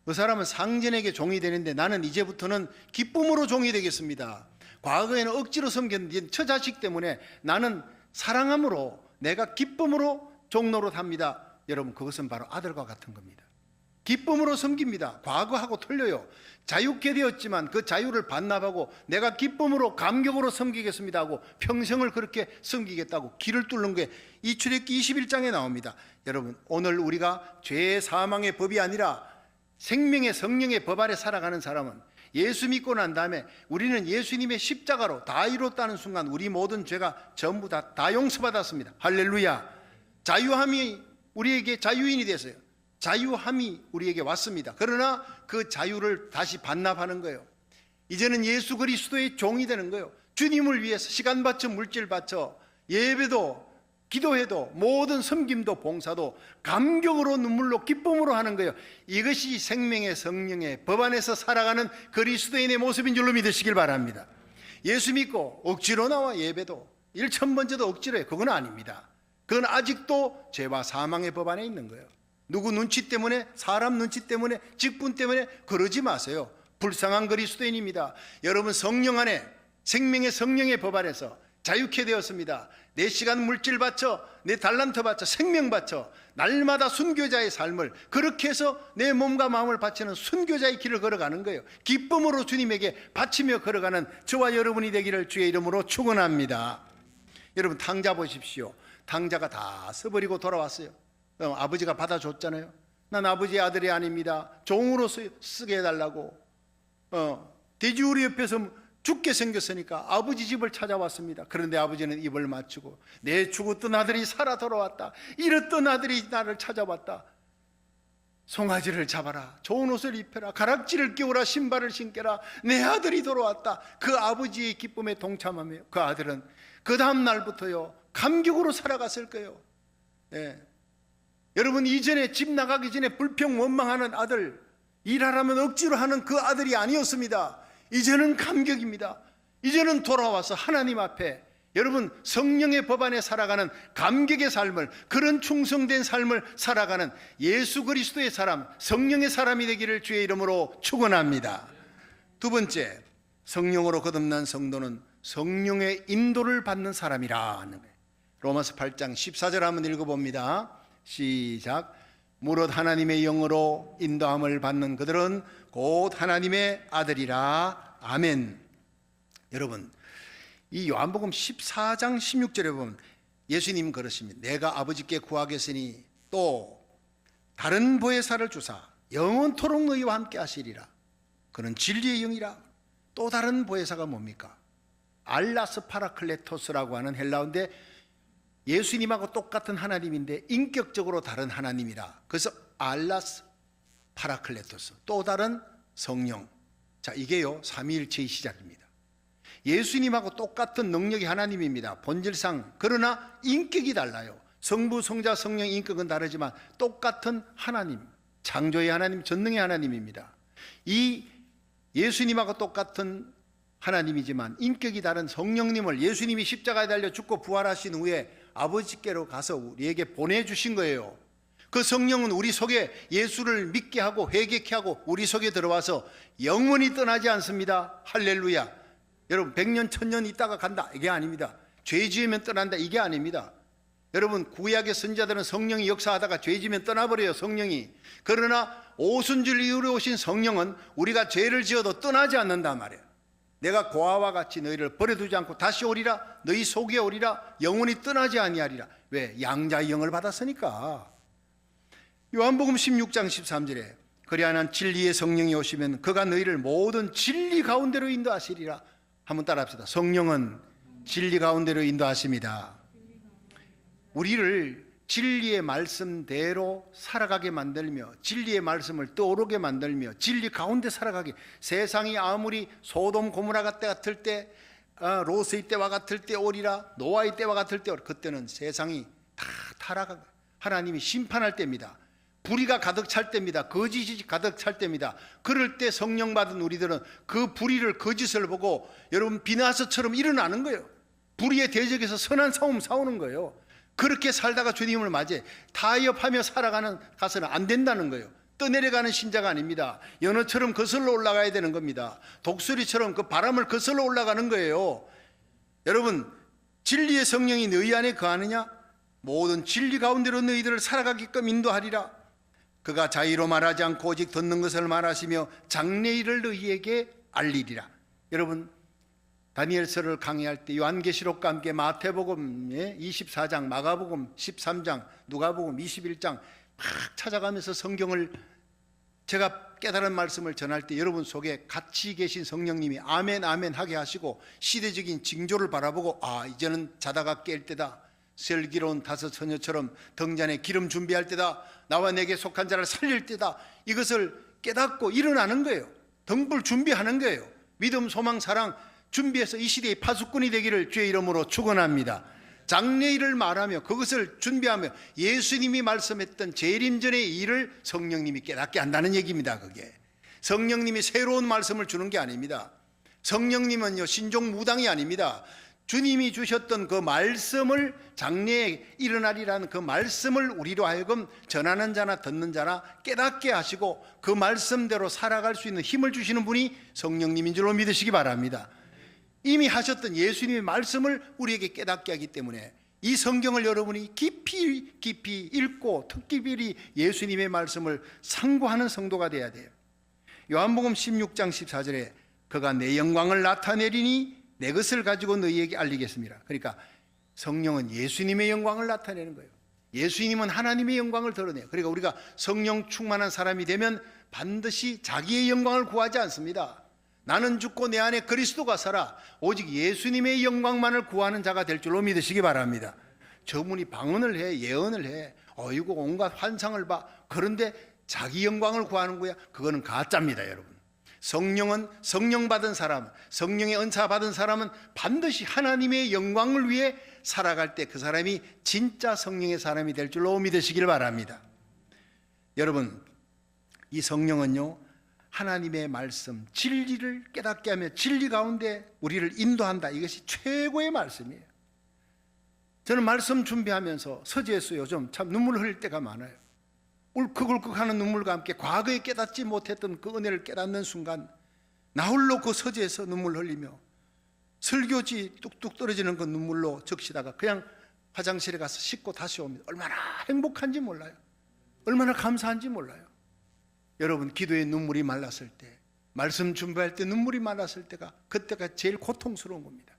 그 사람은 상전에게 종이 되는데 나는 이제부터는 기쁨으로 종이 되겠습니다. 과거에는 억지로 섬겼는데 처자식 때문에 나는 사랑함으로, 내가 기쁨으로 종노릇합니다. 여러분, 그것은 바로 아들과 같은 겁니다. 기쁨으로 섬깁니다. 과거하고 틀려요. 자유케 되었지만 그 자유를 반납하고 내가 기쁨으로 감격으로 섬기겠습니다 하고 평생을 그렇게 섬기겠다고 길을 뚫는 게 이 출애굽기 21장에 나옵니다. 여러분, 오늘 우리가 죄의 사망의 법이 아니라 생명의 성령의 법 아래 살아가는 사람은 예수 믿고 난 다음에 우리는 예수님의 십자가로 다 이뤘다는 순간 우리 모든 죄가 전부 다 용서받았습니다. 할렐루야. 자유함이 우리에게 자유인이 됐어요. 자유함이 우리에게 왔습니다. 그러나 그 자유를 다시 반납하는 거예요. 이제는 예수 그리스도의 종이 되는 거예요. 주님을 위해서 시간 바쳐 물질 바쳐 예배도 기도해도 모든 섬김도 봉사도 감격으로 눈물로 기쁨으로 하는 거예요. 이것이 생명의 성령의 법 안에서 살아가는 그리스도인의 모습인 줄로 믿으시길 바랍니다. 예수 믿고 억지로 나와 예배도 1000번째도 억지로 해, 그건 아닙니다. 그건 아직도 죄와 사망의 법 안에 있는 거예요. 누구 눈치 때문에, 사람 눈치 때문에, 직분 때문에 그러지 마세요. 불쌍한 그리스도인입니다. 여러분, 성령 안에, 생명의 성령의 법 안에서 자유케 되었습니다. 내 시간 물질 바쳐, 내 달란트 바쳐, 생명 바쳐 날마다 순교자의 삶을, 그렇게 해서 내 몸과 마음을 바치는 순교자의 길을 걸어가는 거예요. 기쁨으로 주님에게 바치며 걸어가는 저와 여러분이 되기를 주의 이름으로 축원합니다. 여러분 탕자 보십시오. 탕자가 다 써버리고 돌아왔어요. 아버지가 받아줬잖아요. 난 아버지의 아들이 아닙니다. 종으로 쓰게 해달라고. 돼지우리 옆에서 죽게 생겼으니까 아버지 집을 찾아왔습니다. 그런데 아버지는 입을 맞추고 내 죽었던 아들이 살아 돌아왔다. 잃었던 아들이 나를 찾아왔다. 송아지를 잡아라. 좋은 옷을 입혀라. 가락지를 끼우라. 신발을 신겨라. 내 아들이 돌아왔다. 그 아버지의 기쁨에 동참하며 그 아들은 그 다음 날부터요 감격으로 살아갔을 거예요. 예. 여러분 이전에 집 나가기 전에 불평 원망하는 아들, 일하라면 억지로 하는 그 아들이 아니었습니다. 이제는 감격입니다. 이제는 돌아와서 하나님 앞에 여러분 성령의 법 안에 살아가는 감격의 삶을, 그런 충성된 삶을 살아가는 예수 그리스도의 사람, 성령의 사람이 되기를 주의 이름으로 축원합니다. 두 번째, 성령으로 거듭난 성도는 성령의 인도를 받는 사람이라 하는 거예요. 로마서 8장 14절 한번 읽어봅니다. 시작. 무릇 하나님의 영으로 인도함을 받는 그들은 곧 하나님의 아들이라. 아멘. 여러분 이 요한복음 14장 16절에 보면 예수님 그러십니다. 내가 아버지께 구하겠으니 또 다른 보혜사를 주사 영원토록 너희와 함께 하시리라. 그는 진리의 영이라. 또 다른 보혜사가 뭡니까? 알라스 파라클레토스라고 하는 헬라어인데 예수님하고 똑같은 하나님인데 인격적으로 다른 하나님이라. 그래서 알라스 파라클레토스, 또 다른 성령. 자, 이게요 삼위일체의 시작입니다. 예수님하고 똑같은 능력의 하나님입니다. 본질상. 그러나 인격이 달라요. 성부, 성자, 성령 인격은 다르지만 똑같은 하나님, 창조의 하나님, 전능의 하나님입니다. 이 예수님하고 똑같은 하나님이지만 인격이 다른 성령님을 예수님이 십자가에 달려 죽고 부활하신 후에 아버지께로 가서 우리에게 보내주신 거예요. 그 성령은 우리 속에 예수를 믿게 하고 회개케 하고 우리 속에 들어와서 영원히 떠나지 않습니다. 할렐루야. 여러분 100년 1000년 있다가 간다 이게 아닙니다. 죄 지으면 떠난다 이게 아닙니다. 여러분 구약의 선자들은 성령이 역사하다가 죄 지으면 떠나버려요. 성령이. 그러나 오순절 이후에 오신 성령은 우리가 죄를 지어도 떠나지 않는단 말이에요. 내가 고아와 같이 너희를 버려두지 않고 다시 오리라. 너희 속에 오리라. 영원히 떠나지 아니하리라. 왜? 양자의 영을 받았으니까. 요한복음 16장 13절에 그리하는 진리의 성령이 오시면 그가 너희를 모든 진리 가운데로 인도하시리라. 한번 따라합시다. 성령은 진리 가운데로 인도하십니다. 우리를 진리의 말씀대로 살아가게 만들며 진리의 말씀을 떠오르게 만들며 진리 가운데 살아가게. 세상이 아무리 소돔 고모라 같을 때 로스의 때와 같을 때 오리라. 노아의 때와 같을 때 오리라. 그때는 세상이 다 타락하고 하나님이 심판할 때입니다. 불의가 가득 찰 때입니다. 거짓이 가득 찰 때입니다. 그럴 때 성령 받은 우리들은 그 불의를 거짓을 보고 여러분 비나서처럼 일어나는 거예요. 불의의 대적에서 선한 싸움 싸우는 거예요. 그렇게 살다가 주님을 맞이해 타협하며 살아가는 가서는 안 된다는 거예요. 떠내려가는 신자가 아닙니다. 연어처럼 거슬러 올라가야 되는 겁니다. 독수리처럼 그 바람을 거슬러 올라가는 거예요. 여러분 진리의 성령이 너희 안에 거하느냐? 모든 진리 가운데로 너희들을 살아가게끔 인도하리라. 그가 자의로 말하지 않고 오직 듣는 것을 말하시며 장래일을 너희에게 알리리라. 여러분 다니엘서를 강의할 때 요한계시록과 함께 마태복음 24장, 마가복음 13장, 누가복음 21장 막 찾아가면서 성경을 제가 깨달은 말씀을 전할 때 여러분 속에 같이 계신 성령님이 아멘 아멘 하게 하시고 시대적인 징조를 바라보고 아 이제는 자다가 깰 때다. 슬기로운 다섯 처녀처럼 등잔에 기름 준비할 때다. 나와 내게 속한 자를 살릴 때다. 이것을 깨닫고 일어나는 거예요. 등불 준비하는 거예요. 믿음, 소망, 사랑 준비해서 이 시대의 파수꾼이 되기를 주의 이름으로 축원합니다. 장래일을 말하며 그것을 준비하며 예수님이 말씀했던 재림전의 일을 성령님이 깨닫게 한다는 얘기입니다. 그게 성령님이 새로운 말씀을 주는 게 아닙니다. 성령님은요 신종무당이 아닙니다. 주님이 주셨던 그 말씀을 장래에 일어나리라는 그 말씀을 우리로 하여금 전하는 자나 듣는 자나 깨닫게 하시고 그 말씀대로 살아갈 수 있는 힘을 주시는 분이 성령님인 줄로 믿으시기 바랍니다. 이미 하셨던 예수님의 말씀을 우리에게 깨닫게 하기 때문에 이 성경을 여러분이 깊이 읽고 특별히 예수님의 말씀을 상고하는 성도가 돼야 돼요. 요한복음 16장 14절에 그가 내 영광을 나타내리니 내 것을 가지고 너희에게 알리겠습니다. 그러니까 성령은 예수님의 영광을 나타내는 거예요. 예수님은 하나님의 영광을 드러내요. 그러니까 우리가 성령 충만한 사람이 되면 반드시 자기의 영광을 구하지 않습니다. 나는 죽고 내 안에 그리스도가 살아 오직 예수님의 영광만을 구하는 자가 될 줄로 믿으시기 바랍니다. 저분이 방언을 해, 예언을 해, 어이구 온갖 환상을 봐. 그런데 자기 영광을 구하는 거야. 그거는 가짜입니다, 여러분. 성령은 성령 받은 사람, 성령의 은사 받은 사람은 반드시 하나님의 영광을 위해 살아갈 때 그 사람이 진짜 성령의 사람이 될 줄로 믿으시길 바랍니다. 여러분, 이 성령은요, 하나님의 말씀, 진리를 깨닫게 하며 진리 가운데 우리를 인도한다. 이것이 최고의 말씀이에요. 저는 말씀 준비하면서 서재에서 요즘 참 눈물 흘릴 때가 많아요. 울컥울컥하는 눈물과 함께 과거에 깨닫지 못했던 그 은혜를 깨닫는 순간 나 홀로 그 서재에서 눈물 흘리며 설교지 뚝뚝 떨어지는 그 눈물로 적시다가 그냥 화장실에 가서 씻고 다시 옵니다. 얼마나 행복한지 몰라요. 얼마나 감사한지 몰라요. 여러분, 기도에 눈물이 말랐을 때, 말씀 준비할 때 눈물이 말랐을 때가 그때가 제일 고통스러운 겁니다.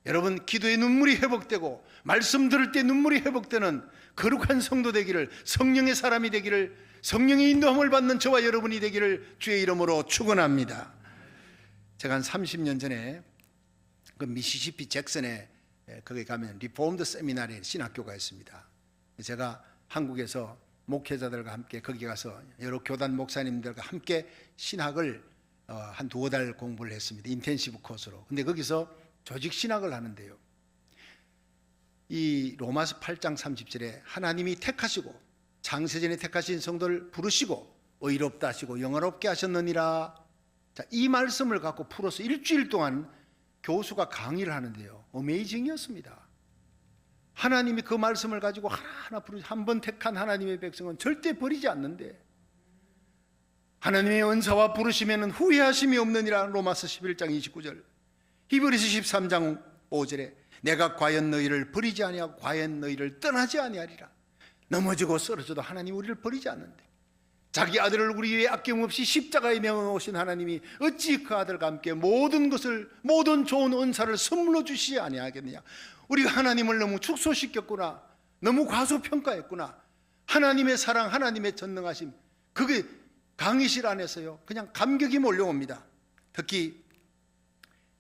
여러분, 기도에 눈물이 회복되고 말씀 들을 때 눈물이 회복되는 거룩한 성도 되기를, 성령의 사람이 되기를, 성령의 인도함을 받는 저와 여러분이 되기를 주의 이름으로 축원합니다. 제가 한 30년 전에 그 미시시피 잭슨에 거기 가면 리포엄드 세미나리 신학교가 있습니다. 제가 한국에서 목회자들과 함께 거기 가서 여러 교단 목사님들과 함께 신학을 한 2달 공부를 했습니다. 인텐시브 코스로. 근데 거기서 조직 신학을 하는데요, 이 로마서 8장 30절에 하나님이 택하시고 창세전에 택하신 성도를 부르시고 의롭다 하시고 영화롭게 하셨느니라. 자, 이 말씀을 갖고 풀어서 일주일 동안 교수가 강의를 하는데요, 어메이징이었습니다. 하나님이 그 말씀을 가지고 하나하나 한 번 택한 하나님의 백성은 절대 버리지 않는데 하나님의 은사와 부르심에는 후회하심이 없느니라. 로마서 11장 29절, 히브리서 13장 5절에 내가 과연 너희를 버리지 아니하고 과연 너희를 떠나지 아니하리라. 넘어지고 쓰러져도 하나님 우리를 버리지 않는데 자기 아들을 우리 위해 아낌없이 십자가에 매어 오신 하나님이 어찌 그 아들과 함께 모든 것을, 모든 좋은 은사를 선물로 주시지 아니하겠느냐. 우리가 하나님을 너무 축소시켰구나, 너무 과소평가했구나. 하나님의 사랑, 하나님의 전능하심, 그게 강의실 안에서요 그냥 감격이 몰려옵니다. 특히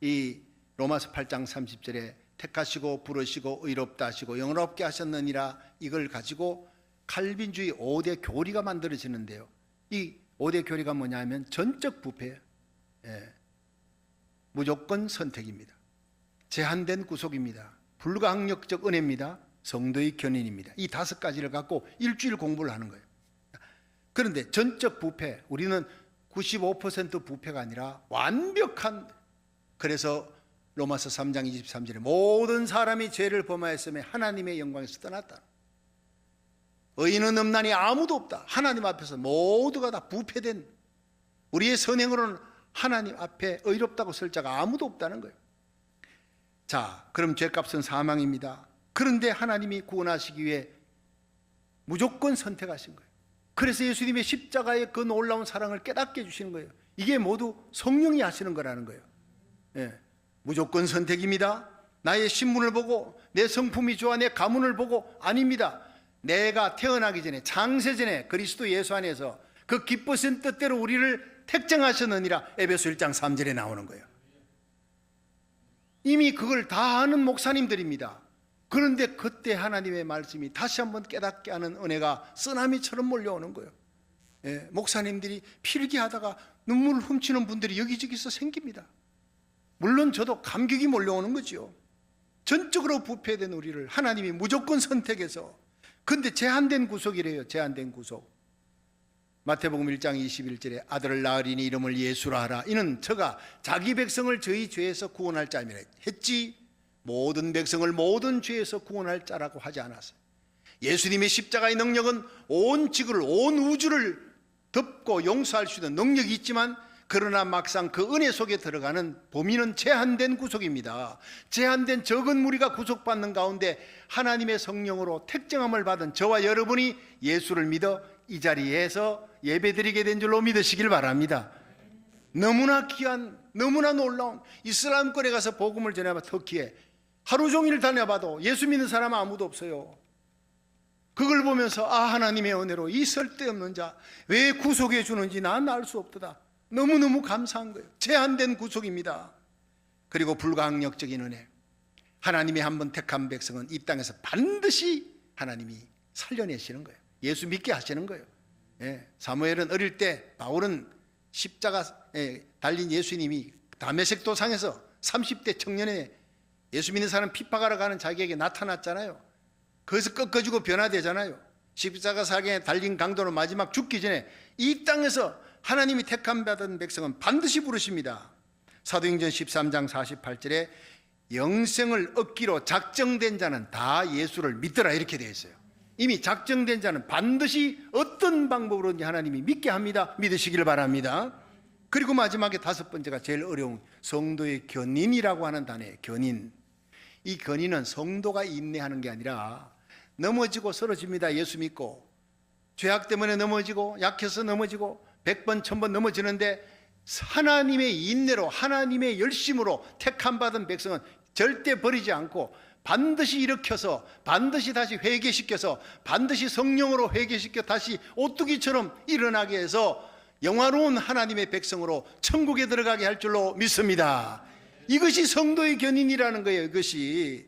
이 로마서 8장 30절에 택하시고 부르시고 의롭다 하시고 영원롭게 하셨느니라, 이걸 가지고 칼빈주의 5대 교리가 만들어지는데요, 이 5대 교리가 뭐냐 하면 전적 부패, 무조건 선택입니다, 제한된 구속입니다, 불가항력적 은혜입니다, 성도의 견인입니다. 이 5가지를 갖고 일주일 공부를 하는 거예요. 그런데 전적 부패, 우리는 95% 부패가 아니라 완벽한, 그래서 로마서 3장 23절에 모든 사람이 죄를 범하였으며 하나님의 영광에서 떠났다. 의인은 없나니 아무도 없다. 하나님 앞에서 모두가 다 부패된, 우리의 선행으로는 하나님 앞에 의롭다고 설 자가 아무도 없다는 거예요. 자, 그럼 죄값은 사망입니다. 그런데 하나님이 구원하시기 위해 무조건 선택하신 거예요. 그래서 예수님의 십자가의 그 놀라운 사랑을 깨닫게 해주시는 거예요. 이게 모두 성령이 하시는 거라는 거예요. 무조건 선택입니다. 나의 신분을 보고, 내 성품이 좋아, 내 가문을 보고 아닙니다. 내가 태어나기 전에, 창세전에 그리스도 예수 안에서 그 기쁘신 뜻대로 우리를 택정하셨느니라. 에베소 1장 3절에 나오는 거예요. 이미 그걸 다 아는 목사님들입니다. 그런데 그때 하나님의 말씀이 다시 한번 깨닫게 하는 은혜가 쓰나미처럼 몰려오는 거예요. 목사님들이 필기하다가 눈물을 훔치는 분들이 여기저기서 생깁니다. 물론 저도 감격이 몰려오는 거죠. 전적으로 부패된 우리를 하나님이 무조건 선택해서, 근데 제한된 구속이래요. 제한된 구속. 마태복음 1장 21절에 아들을 낳으리니 이름을 예수라 하라. 이는 저가 자기 백성을 저희 죄에서 구원할 자임이라 했지, 모든 백성을 모든 죄에서 구원할 자라고 하지 않았어요. 예수님의 십자가의 능력은 온 지구를, 온 우주를 덮고 용서할 수 있는 능력이 있지만, 그러나 막상 그 은혜 속에 들어가는 범위는 제한된 구속입니다. 제한된 적은 무리가 구속받는 가운데 하나님의 성령으로 택정함을 받은 저와 여러분이 예수를 믿어 이 자리에서 예배드리게 된 줄로 믿으시길 바랍니다. 너무나 귀한, 너무나 놀라운, 이슬람권에 가서 복음을 전해봐 터키에 하루 종일 다녀봐도 예수 믿는 사람은 아무도 없어요. 그걸 보면서 하나님의 은혜로 이 쓸데없는 자 왜 구속해 주는지 난 알 수 없도다. 너무너무 감사한 거예요. 제한된 구속입니다. 그리고 불가항력적인 은혜. 하나님이 한번 택한 백성은 이 땅에서 반드시 하나님이 살려내시는 거예요. 예수 믿게 하시는 거예요. 사무엘은 어릴 때, 바울은 십자가에 달린 예수님이 다메섹 도상에서 30대 청년에 예수 믿는 사람 핍박하러 가는 자기에게 나타났잖아요. 거기서 꺾어지고 변화되잖아요. 십자가 사경에 달린 강도로 마지막 죽기 전에 이 땅에서 하나님이 택함 받은 백성은 반드시 부르십니다. 사도행전 13장 48절에 영생을 얻기로 작정된 자는 다 예수를 믿더라 이렇게 되어 있어요. 이미 작정된 자는 반드시 어떤 방법으로든지 하나님이 믿게 합니다. 믿으시길 바랍니다. 그리고 마지막에 다섯 번째가 제일 어려운 성도의 견인이라고 하는 단어예요. 견인. 이 견인은 성도가 인내하는 게 아니라 넘어지고 쓰러집니다. 예수 믿고 죄악 때문에 넘어지고 약해서 넘어지고 100번 1000번 넘어지는데 하나님의 인내로 하나님의 열심으로 택함 받은 백성은 절대 버리지 않고 반드시 일으켜서 반드시 다시 회개시켜서 반드시 성령으로 회개시켜 다시 오뚜기처럼 일어나게 해서 영화로운 하나님의 백성으로 천국에 들어가게 할 줄로 믿습니다. 이것이 성도의 견인이라는 거예요. 이것이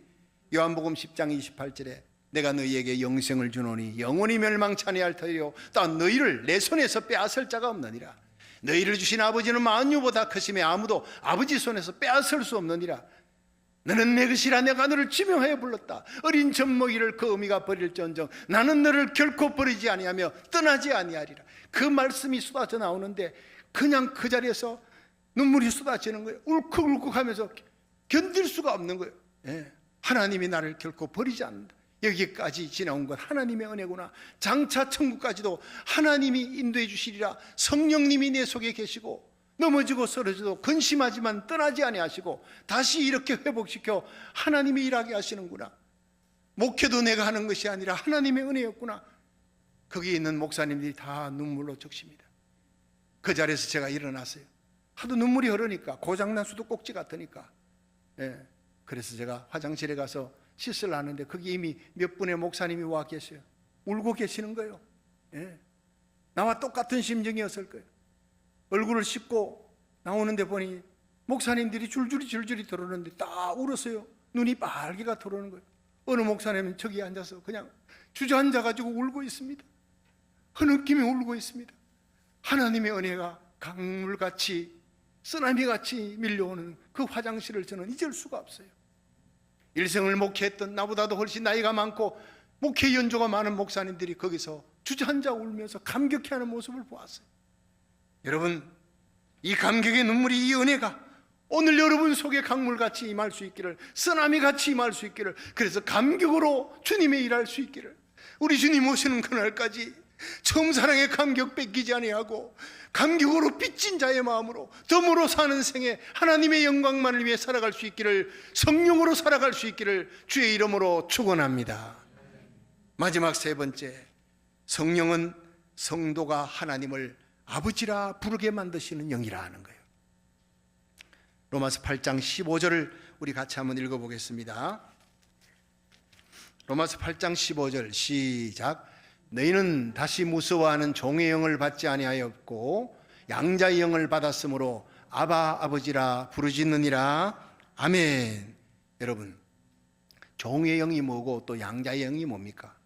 요한복음 10장 28절에 내가 너희에게 영생을 주노니 영원히 멸망치 아니할 터이요 또 너희를 내 손에서 빼앗을 자가 없느니라. 너희를 주신 아버지는 만유보다 크심에 아무도 아버지 손에서 빼앗을 수 없느니라. 너는 내 것이라 내가 너를 지명하여 불렀다. 어린 젖먹이를 그 어미가 버릴지언정 나는 너를 결코 버리지 아니하며 떠나지 아니하리라. 그 말씀이 쏟아져 나오는데 그냥 그 자리에서 눈물이 쏟아지는 거예요. 울컥울컥하면서 견딜 수가 없는 거예요. 하나님이 나를 결코 버리지 않는다. 여기까지 지나온 건 하나님의 은혜구나. 장차 천국까지도 하나님이 인도해 주시리라. 성령님이 내 속에 계시고 넘어지고 쓰러져도 근심하지만 떠나지 아니하시고 다시 이렇게 회복시켜 하나님이 일하게 하시는구나. 목회도 내가 하는 것이 아니라 하나님의 은혜였구나. 거기 있는 목사님들이 다 눈물로 적십니다. 그 자리에서 제가 일어났어요. 하도 눈물이 흐르니까 고장난 수도꼭지 같으니까. 그래서 제가 화장실에 가서 씻으려 하는데 거기 이미 몇 분의 목사님이 와 계세요. 울고 계시는 거예요. 나와 똑같은 심정이었을 거예요. 얼굴을 씻고 나오는데 보니 목사님들이 줄줄이 들어오는데 다 울었어요. 눈이 빨개가 들어오는 거예요. 어느 목사님은 저기 앉아서 그냥 주저앉아가지고 울고 있습니다. 흐느끼며 울고 있습니다. 하나님의 은혜가 강물같이 쓰나미같이 밀려오는 그 화장실을 저는 잊을 수가 없어요. 일생을 목회했던 나보다도 훨씬 나이가 많고 목회 연조가 많은 목사님들이 거기서 주저앉아 울면서 감격해하는 모습을 보았어요. 여러분, 이 감격의 눈물이, 이 은혜가 오늘 여러분 속에 강물같이 임할 수 있기를, 쓰나미같이 임할 수 있기를, 그래서 감격으로 주님의 일할 수 있기를, 우리 주님 오시는 그날까지 처음 사랑의 감격 뺏기지 아니하고 감격으로 빚진 자의 마음으로 덤으로 사는 생에 하나님의 영광만을 위해 살아갈 수 있기를, 성령으로 살아갈 수 있기를 주의 이름으로 축원합니다. 마지막 세 번째, 성령은 성도가 하나님을 아버지라 부르게 만드시는 영이라 하는 거예요. 로마서 8장 15절을 우리 같이 한번 읽어보겠습니다. 로마서 8장 15절 시작. 너희는 다시 무서워하는 종의 영을 받지 아니하였고 양자의 영을 받았으므로 아바 아버지라 부르짖느니라. 아멘. 여러분, 종의 영이 뭐고 또 양자의 영이 뭡니까?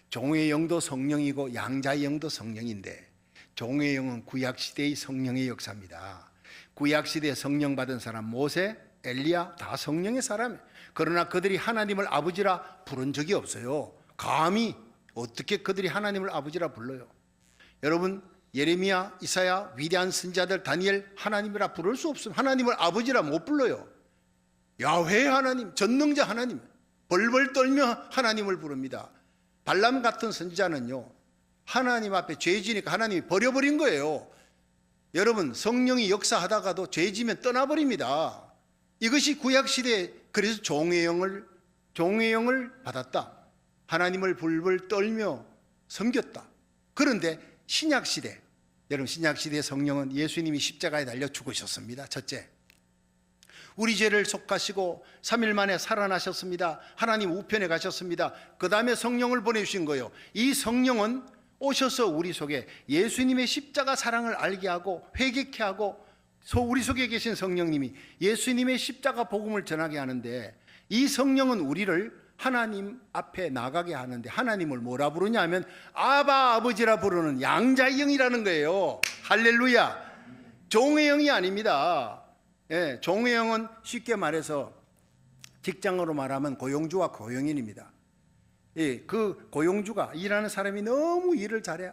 종의 영도 성령이고 양자의 영도 성령인데, 종의 영은 구약시대의 성령의 역사입니다. 구약시대에 성령 받은 사람 모세, 엘리야 다 성령의 사람이에요. 그러나 그들이 하나님을 아버지라 부른 적이 없어요. 감히 어떻게 그들이 하나님을 아버지라 불러요? 여러분, 예레미야, 이사야, 위대한 선지자들, 다니엘 하나님이라 부를 수 없습니다. 하나님을 아버지라 못 불러요. 야훼 하나님, 전능자 하나님, 벌벌 떨며 하나님을 부릅니다. 발람 같은 선지자는요, 하나님 앞에 죄지니까 하나님이 버려버린 거예요. 여러분, 성령이 역사하다가도 죄지면 떠나버립니다. 이것이 구약시대에 그래서 종의 영을 받았다. 하나님을 불불 떨며 섬겼다. 그런데 신약시대, 여러분 신약시대의 성령은 예수님이 십자가에 달려 죽으셨습니다. 첫째, 우리 죄를 속하시고 3일 만에 살아나셨습니다. 하나님 우편에 가셨습니다. 그 다음에 성령을 보내주신 거예요. 이 성령은 오셔서 우리 속에 예수님의 십자가 사랑을 알게 하고 회개케 하고, 우리 속에 계신 성령님이 예수님의 십자가 복음을 전하게 하는데, 이 성령은 우리를 하나님 앞에 나가게 하는데, 하나님을 뭐라 부르냐 하면 아바 아버지라 부르는 양자의 영이라는 거예요. 할렐루야. 종의 영이 아닙니다. 예, 종의 영은 쉽게 말해서 직장으로 말하면 고용주와 고용인입니다. 예, 그 고용주가, 일하는 사람이 너무 일을 잘해,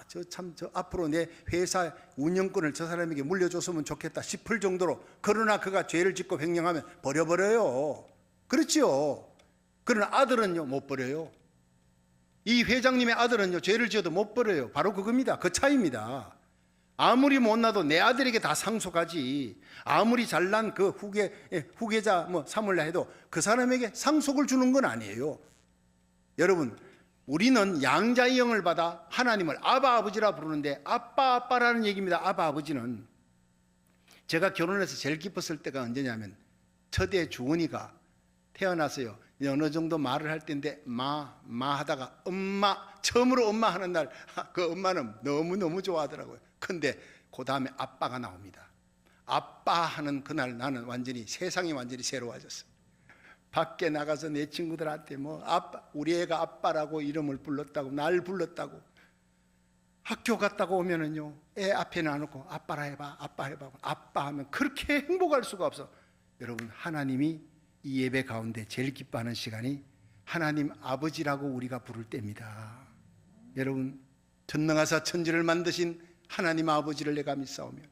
저 앞으로 내 회사 운영권을 저 사람에게 물려줬으면 좋겠다 싶을 정도로, 그러나 그가 죄를 짓고 횡령하면 버려버려요. 그렇지요. 그러나 아들은요, 못 버려요. 이 회장님의 아들은요, 죄를 지어도 못 버려요. 바로 그겁니다. 그 차이입니다. 아무리 못나도 내 아들에게 다 상속하지, 아무리 잘난 그 후계자 삼을라 해도 그 사람에게 상속을 주는 건 아니에요. 여러분, 우리는 양자의 영을 받아 하나님을 아바 아버지라 부르는데, 아빠 아빠라는 얘기입니다. 아바 아버지는, 제가 결혼해서 제일 기뻤을 때가 언제냐면, 첫애 주원이가 태어났어요. 어느 정도 말을 할 때인데 마 하다가 엄마, 처음으로 엄마 하는 날, 그 엄마는 너무너무 좋아하더라고요. 근데 그 다음에 아빠가 나옵니다. 아빠 하는 그날 나는 완전히, 세상이 완전히 새로워졌어요. 밖에 나가서 내 친구들한테 아빠, 우리 애가 아빠라고 이름을 불렀다고, 날 불렀다고, 학교 갔다가 오면은요, 애 앞에 놔놓고 아빠라 해봐, 아빠 해봐, 아빠 하면 그렇게 행복할 수가 없어. 여러분, 하나님이 이 예배 가운데 제일 기뻐하는 시간이 하나님 아버지라고 우리가 부를 때입니다. 여러분, 전능하사 천지를 만드신 하나님 아버지를 내가 믿사오며,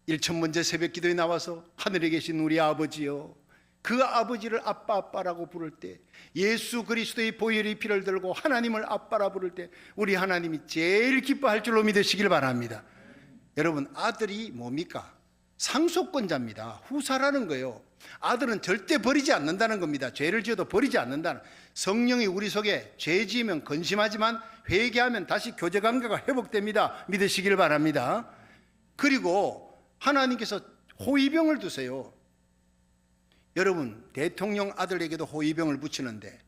일천번째 새벽기도에 나와서 하늘에 계신 우리 아버지여, 그 아버지를 아빠 아빠라고 부를 때, 예수 그리스도의 보혈의 피를 들고 하나님을 아빠라 부를 때 우리 하나님이 제일 기뻐할 줄로 믿으시길 바랍니다. 여러분, 아들이 뭡니까? 상속권자입니다. 후사라는 거예요. 아들은 절대 버리지 않는다는 겁니다. 죄를 지어도 버리지 않는다는. 성령이 우리 속에 죄 지으면 근심하지만 회개하면 다시 교제관계가 회복됩니다. 믿으시길 바랍니다. 그리고 하나님께서 호위병을 두세요. 여러분, 대통령 아들에게도 호위병을 붙이는데,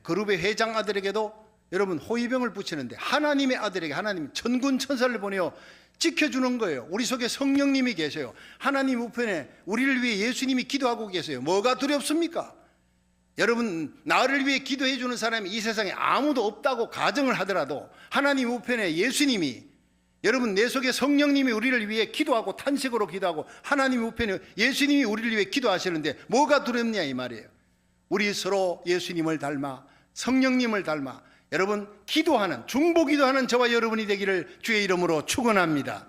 그룹의 회장 아들에게도 여러분 호위병을 붙이는데, 하나님의 아들에게 하나님 천군 천사를 보내어 지켜주는 거예요. 우리 속에 성령님이 계세요. 하나님 우편에 우리를 위해 예수님이 기도하고 계세요. 뭐가 두렵습니까? 여러분, 나를 위해 기도해 주는 사람이 이 세상에 아무도 없다고 가정을 하더라도, 하나님 우편에 예수님이, 여러분, 내 속에 성령님이 우리를 위해 기도하고 탄식으로 기도하고, 하나님 우편에 예수님이 우리를 위해 기도하시는데 뭐가 두렵냐 이 말이에요. 우리 서로 예수님을 닮아, 성령님을 닮아, 여러분, 기도하는, 중보기도하는 저와 여러분이 되기를 주의 이름으로 축원합니다.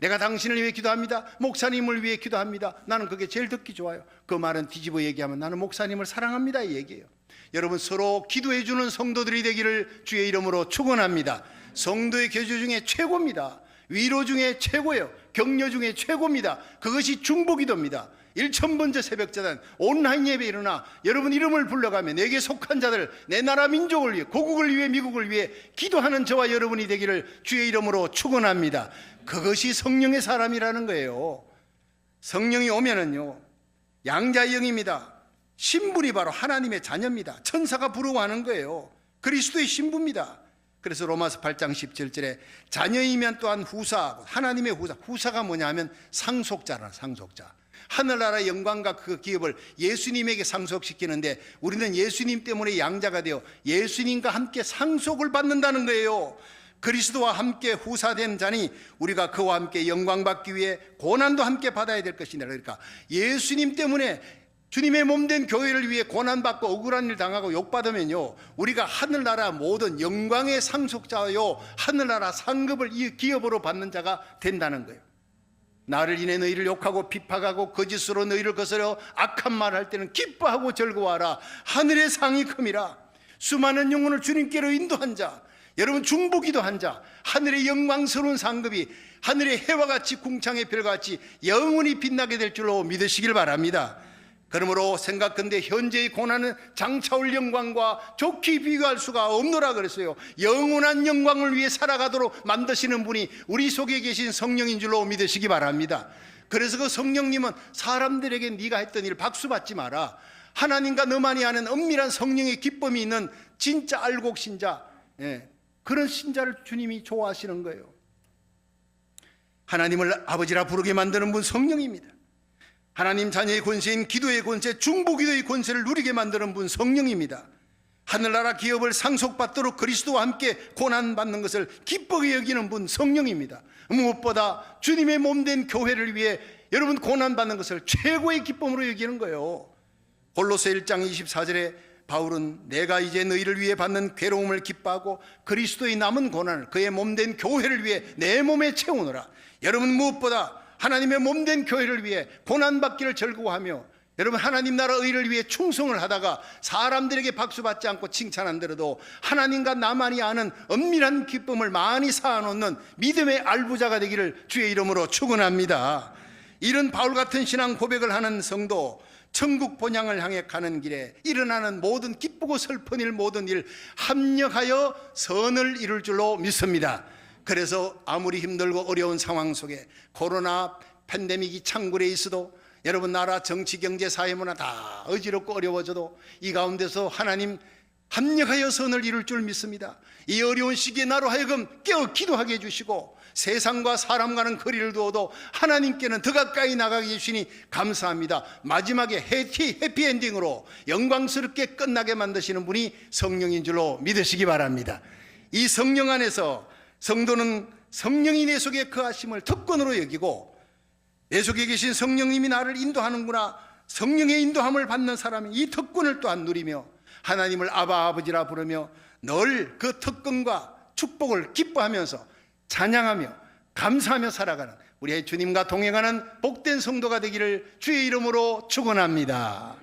내가 당신을 위해 기도합니다, 목사님을 위해 기도합니다. 나는 그게 제일 듣기 좋아요. 그 말은 뒤집어 얘기하면 나는 목사님을 사랑합니다 이 얘기예요. 여러분, 서로 기도해 주는 성도들이 되기를 주의 이름으로 축원합니다. 성도의 교제 중에 최고입니다. 위로 중에 최고예요. 격려 중에 최고입니다. 그것이 중보기도입니다. 1000번째 새벽자단 온라인 예배에 일어나 여러분 이름을 불러가며 내게 속한 자들, 내 나라 민족을 위해, 고국을 위해, 미국을 위해 기도하는 저와 여러분이 되기를 주의 이름으로 축원합니다. 그것이 성령의 사람이라는 거예요. 성령이 오면은요, 양자의 영입니다. 신분이 바로 하나님의 자녀입니다. 천사가 부러워하는 거예요. 그리스도의 신부입니다. 그래서 로마서 8장 17절에 자녀이면 또한 후사, 하나님의 후사, 후사가 뭐냐 하면 상속자라, 상속자. 하늘나라 영광과 그 기업을 예수님에게 상속시키는데, 우리는 예수님 때문에 양자가 되어 예수님과 함께 상속을 받는다는 거예요. 그리스도와 함께 후사된 자니 우리가 그와 함께 영광 받기 위해 고난도 함께 받아야 될 것이다. 그러니까 예수님 때문에 주님의 몸된 교회를 위해 고난받고 억울한 일 당하고 욕받으면요, 우리가 하늘나라 모든 영광의 상속자요, 하늘나라 상급을 이 기업으로 받는 자가 된다는 거예요. 나를 인해 너희를 욕하고 비판하고 거짓으로 너희를 거스려 악한 말 할 때는 기뻐하고 즐거워하라. 하늘의 상이 큼이라. 수많은 영혼을 주님께로 인도한 자, 여러분 중보기도 한 자, 하늘의 영광스러운 상급이 하늘의 해와 같이 궁창의 별과 같이 영원히 빛나게 될 줄로 믿으시길 바랍니다. 그러므로 생각건대 현재의 고난은 장차올 영광과 좋게 비교할 수가 없노라 그랬어요. 영원한 영광을 위해 살아가도록 만드시는 분이 우리 속에 계신 성령인 줄로 믿으시기 바랍니다. 그래서 그 성령님은 사람들에게 네가 했던 일 박수 받지 마라. 하나님과 너만이 아는 엄밀한 성령의 기쁨이 있는 진짜 알곡 신자, 그런 신자를 주님이 좋아하시는 거예요. 하나님을 아버지라 부르게 만드는 분 성령입니다. 하나님 자녀의 권세인 기도의 권세, 중보기도의 권세를 누리게 만드는 분 성령입니다. 하늘나라 기업을 상속받도록 그리스도와 함께 고난받는 것을 기쁘게 여기는 분 성령입니다. 무엇보다 주님의 몸된 교회를 위해 여러분 고난받는 것을 최고의 기쁨으로 여기는 거예요. 골로새 1장 24절에 바울은 내가 이제 너희를 위해 받는 괴로움을 기뻐하고 그리스도의 남은 고난을 그의 몸된 교회를 위해 내 몸에 채우노라. 여러분 무엇보다 하나님의 몸된 교회를 위해 고난받기를 즐거워하며 여러분 하나님 나라 의를 위해 충성을 하다가 사람들에게 박수받지 않고 칭찬 안 들어도 하나님과 나만이 아는 엄밀한 기쁨을 많이 쌓아놓는 믿음의 알부자가 되기를 주의 이름으로 축원합니다. 이런 바울 같은 신앙 고백을 하는 성도, 천국 본향을 향해 가는 길에 일어나는 모든 기쁘고 슬픈 일, 모든 일 합력하여 선을 이룰 줄로 믿습니다. 그래서 아무리 힘들고 어려운 상황 속에 코로나 팬데믹이 창궐해 있어도 여러분 나라 정치 경제 사회 문화 다 어지럽고 어려워져도 이 가운데서 하나님 합력하여 선을 이룰 줄 믿습니다. 이 어려운 시기에 나로 하여금 깨어 기도하게 해주시고 세상과 사람과는 거리를 두어도 하나님께는 더 가까이 나가게 해주시니 감사합니다. 마지막에 해피엔딩으로 영광스럽게 끝나게 만드시는 분이 성령인 줄로 믿으시기 바랍니다. 이 성령 안에서 성도는 성령이 내 속에 거하심을 특권으로 여기고 내 속에 계신 성령님이 나를 인도하는구나, 성령의 인도함을 받는 사람이 이 특권을 또한 누리며 하나님을 아바 아버지라 부르며 늘 그 특권과 축복을 기뻐하면서 찬양하며 감사하며 살아가는 우리의 주님과 동행하는 복된 성도가 되기를 주의 이름으로 축원합니다.